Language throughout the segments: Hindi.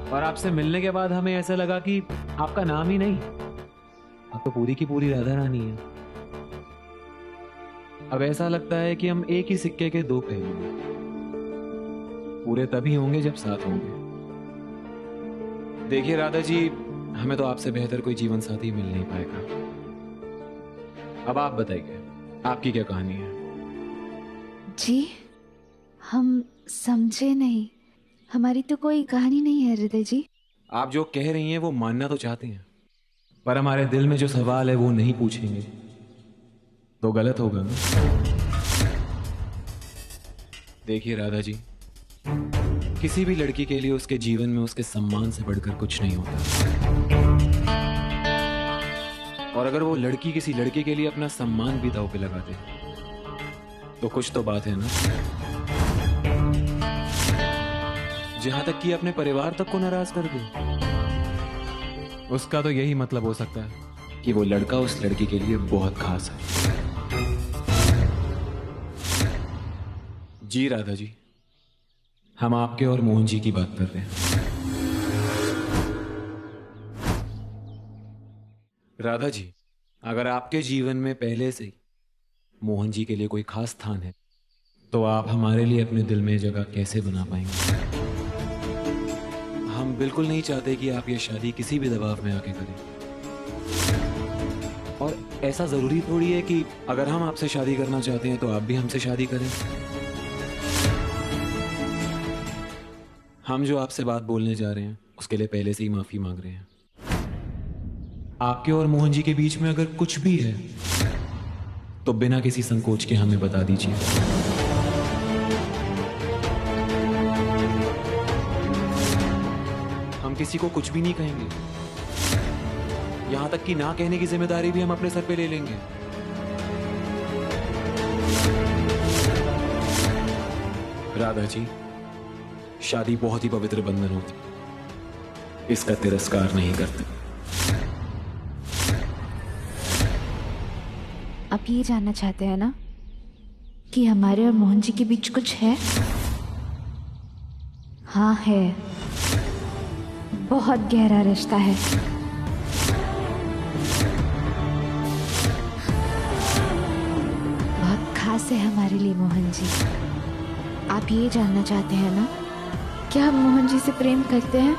और आपसे मिलने के बाद हमें ऐसा लगा कि आपका नाम ही नहीं, आप तो पूरी की पूरी राधा रानी है। अब ऐसा लगता है कि हम एक ही सिक्के के दो पहलू हैं। पूरे तभी होंगे जब साथ होंगे। देखिए राधा जी, हमें तो आपसे बेहतर कोई जीवन साथी मिल नहीं पाएगा। अब आप बताइए, आपकी क्या कहानी है? जी, हम समझे नहीं। हमारी तो कोई कहानी नहीं है हृदय जी। आप जो कह रही हैं वो मानना तो चाहते हैं, पर हमारे दिल में जो सवाल है वो नहीं पूछेंगे तो गलत होगा ना। देखिए राधा जी, किसी भी लड़की के लिए उसके जीवन में उसके सम्मान से बढ़कर कुछ नहीं होता। और अगर वो लड़की किसी लड़के के लिए अपना सम्मान भी दांव पे लगा दे तो कुछ तो बात है ना। जहां तक कि अपने परिवार तक को नाराज कर दे, उसका तो यही मतलब हो सकता है कि वो लड़का उस लड़की के लिए बहुत खास है। जी राधा जी, हम आपके और मोहन जी की बात कर रहे हैं। राधा जी, अगर आपके जीवन में पहले से ही मोहन जी के लिए कोई खास स्थान है तो आप हमारे लिए अपने दिल में जगह कैसे बना पाएंगे? हम बिल्कुल नहीं चाहते कि आप ये शादी किसी भी दबाव में आके करें। और ऐसा जरूरी थोड़ी है कि अगर हम आपसे शादी करना चाहते हैं तो आप भी हमसे शादी करें। हम जो आपसे बात बोलने जा रहे हैं उसके लिए पहले से ही माफी मांग रहे हैं। आपके और मोहन जी के बीच में अगर कुछ भी है तो बिना किसी संकोच के हमें बता दीजिए। हम किसी को कुछ भी नहीं कहेंगे, यहां तक कि ना कहने की जिम्मेदारी भी हम अपने सर पे ले लेंगे। राधा जी, शादी बहुत ही पवित्र बंधन होती, इसका तिरस्कार नहीं करते। आप ये जानना चाहते हैं ना कि हमारे और मोहन जी के बीच कुछ है? हाँ है, बहुत गहरा रिश्ता है। बहुत खास है हमारे लिए मोहन जी। आप ये जानना चाहते हैं ना, क्या हम मोहन जी से प्रेम करते हैं?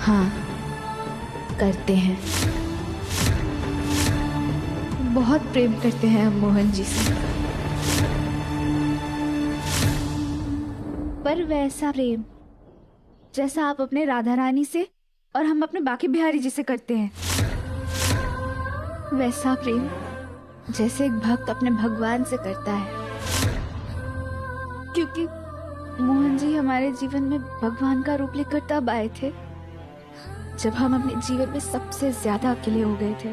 हाँ, करते हैं। बहुत प्रेम करते हैं हम मोहन जी से। पर वैसा प्रेम जैसा आप अपने राधा रानी से और हम अपने बाकी बिहारी जी से करते हैं। वैसा प्रेम जैसे एक भक्त अपने भगवान से करता है। क्योंकि मोहन जी हमारे जीवन में भगवान का रूप लेकर तब आए थे जब हम अपने जीवन में सबसे ज्यादा अकेले हो गए थे।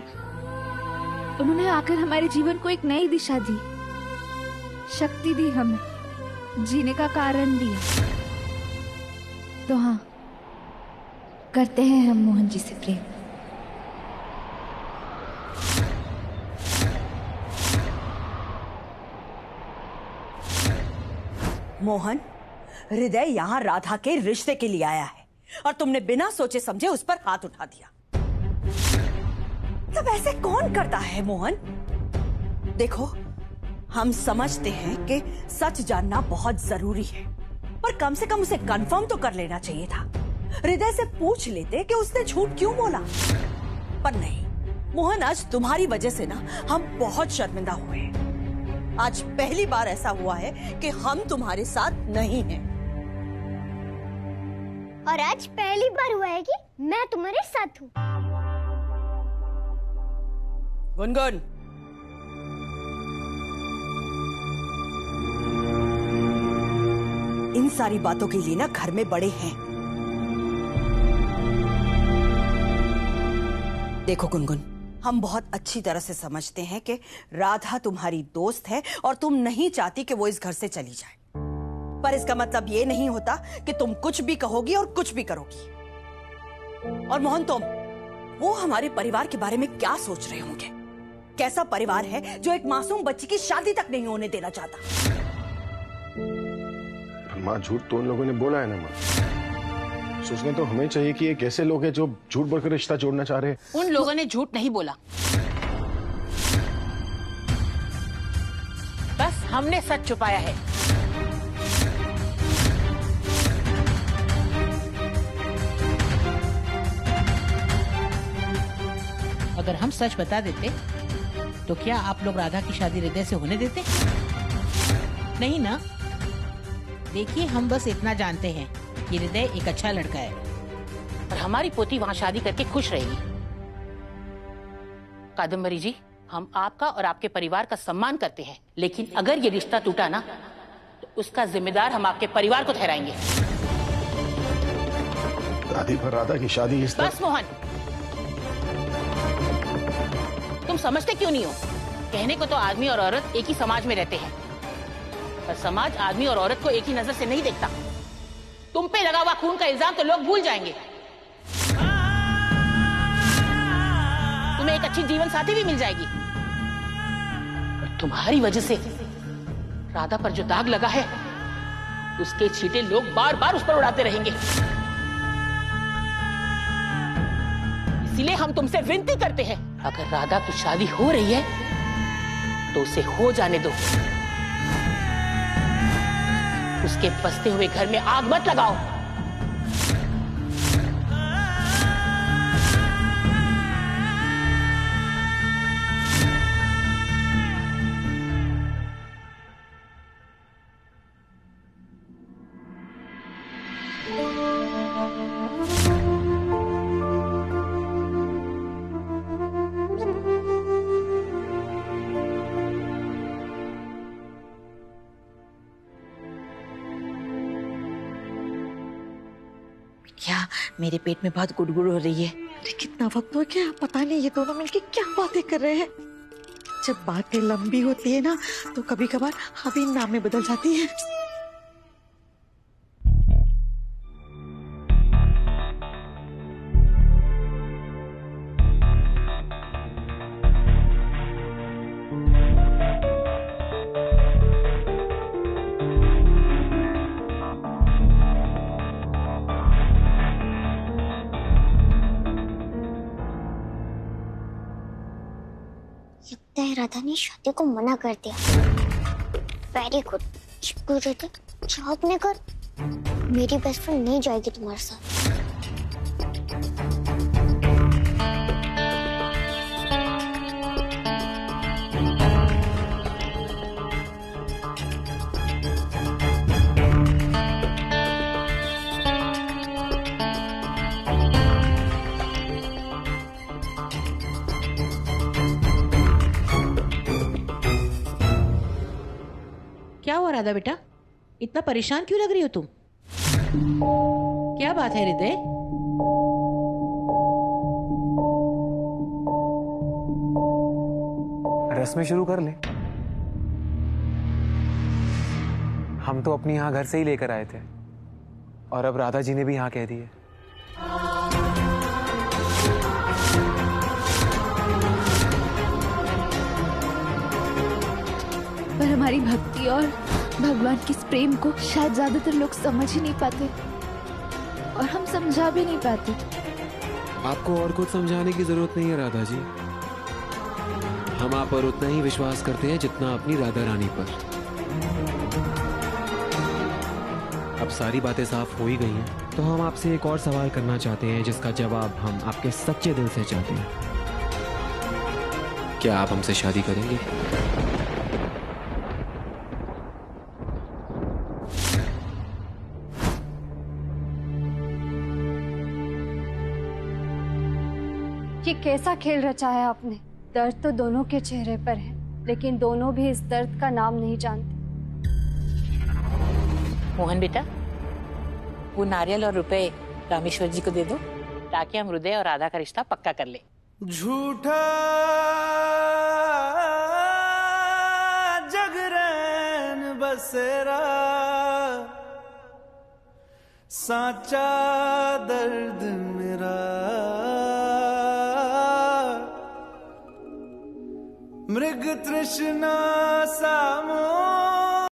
उन्होंने आकर हमारे जीवन को एक नई दिशा दी, शक्ति दी, हमें जीने का कारण दिया। तो हाँ, करते हैं हम मोहन जी से प्रेम। मोहन, हृदय यहाँ राधा के रिश्ते के लिए आया है और तुमने बिना सोचे समझे उस पर हाथ उठा दिया। तब ऐसे कौन करता है मोहन? देखो, हम समझते हैं कि सच जानना बहुत जरूरी है, पर कम से कम उसे कंफर्म तो कर लेना चाहिए था। हृदय से पूछ लेते कि उसने झूठ क्यों बोला। पर नहीं मोहन, आज तुम्हारी वजह से ना हम बहुत शर्मिंदा हुए हैं। आज पहली बार ऐसा हुआ है कि हम तुम्हारे साथ नहीं हैं। और आज पहली बार हुआ है कि मैं तुम्हारे साथ हूँ। गुनगुन, इन सारी बातों के लिए ना घर में बड़े हैं। देखो गुनगुन, हम बहुत अच्छी तरह से समझते हैं कि राधा तुम्हारी दोस्त है और तुम नहीं चाहती कि वो इस घर से चली जाए। पर इसका मतलब ये नहीं होता कि तुम कुछ भी कहोगी और कुछ भी करोगी। और मोहन, वो हमारे परिवार के बारे में क्या सोच रहे होंगे? कैसा परिवार है जो एक मासूम बच्ची की शादी तक नहीं होने देना चाहता? माँ झूठ तो उन लोगों ने बोला है ना माँ। सोचना तो हमें चाहिए कि ये कैसे लोग हैं जो झूठ बोलकर रिश्ता जोड़ना चाह रहे हैं। उन लोगों ने झूठ नहीं बोला, बस हमने सच छुपाया है। अगर हम सच बता देते तो क्या आप लोग राधा की शादी हृदय से होने देते? नहीं ना। देखिए, हम बस इतना जानते हैं कि हृदय एक अच्छा लड़का है और हमारी पोती वहां शादी करके खुश रहेगी। कादम्बरी जी, हम आपका और आपके परिवार का सम्मान करते हैं, लेकिन अगर ये रिश्ता टूटा ना तो उसका जिम्मेदार हम आपके परिवार को ठहराएंगे। दादी, पर राधा की शादी इस बस मोहन, तुम समझते क्यों नहीं हो? कहने को तो आदमी और औरत एक ही समाज में रहते हैं, पर समाज आदमी और औरत को एक ही नजर से नहीं देखता। तुम पे लगा हुआ खून का इल्जाम तो लोग भूल जाएंगे। तुम्हें एक अच्छी जीवन साथी भी मिल जाएगी, पर तुम्हारी वजह से राधा पर जो दाग लगा है उसके छींटे लोग बार बार उस पर उड़ाते रहेंगे। इसीलिए हम तुमसे विनती करते हैं, अगर राधा की शादी हो रही है तो उसे हो जाने दो। उसके बसते हुए घर में आग मत लगाओ। क्या मेरे पेट में बहुत गुड़गुड़ हो रही है। अरे कितना वक्त हो गया, पता नहीं ये दोनों मिलके क्या बातें कर रहे हैं। जब बातें लंबी होती है ना तो कभी कभार अभी नाम में बदल जाती है। लगता है राधा ने शादी को मना कर दिया। वेरी गुड, चिपकू रहते जाओ अपने घर। मेरी बेस्ट फ्रेंड नहीं जाएगी तुम्हारे साथ। क्या हुआ राधा बेटा, इतना परेशान क्यों लग रही हो तुम? क्या बात है हृदय? रस्में शुरू कर ले। हम तो अपनी यहाँ घर से ही लेकर आए थे और अब राधा जी ने भी यहाँ कह दी है। पर हमारी भक्ति और भगवान के इस प्रेम को शायद ज्यादातर लोग समझ ही नहीं पाते और हम समझा भी नहीं पाते। आपको और कुछ समझाने की जरूरत नहीं है राधा जी। हम आप पर उतना ही विश्वास करते हैं जितना अपनी राधा रानी पर। अब सारी बातें साफ हो ही गई हैं, तो हम आपसे एक और सवाल करना चाहते हैं जिसका जवाब हम आपके सच्चे दिल से चाहते हैं। क्या आप हमसे शादी करेंगे? ये कैसा खेल रचा है आपने। दर्द तो दोनों के चेहरे पर है, लेकिन दोनों भी इस दर्द का नाम नहीं जानते। मोहन बेटा, वो नारियल और रुपए रामेश्वर जी को दे दो ताकि हम हृदय और राधा का रिश्ता पक्का कर ले। झूठा जगरैन बसेरा, साचा दर्द मेरा, मृग तृष्णा सामो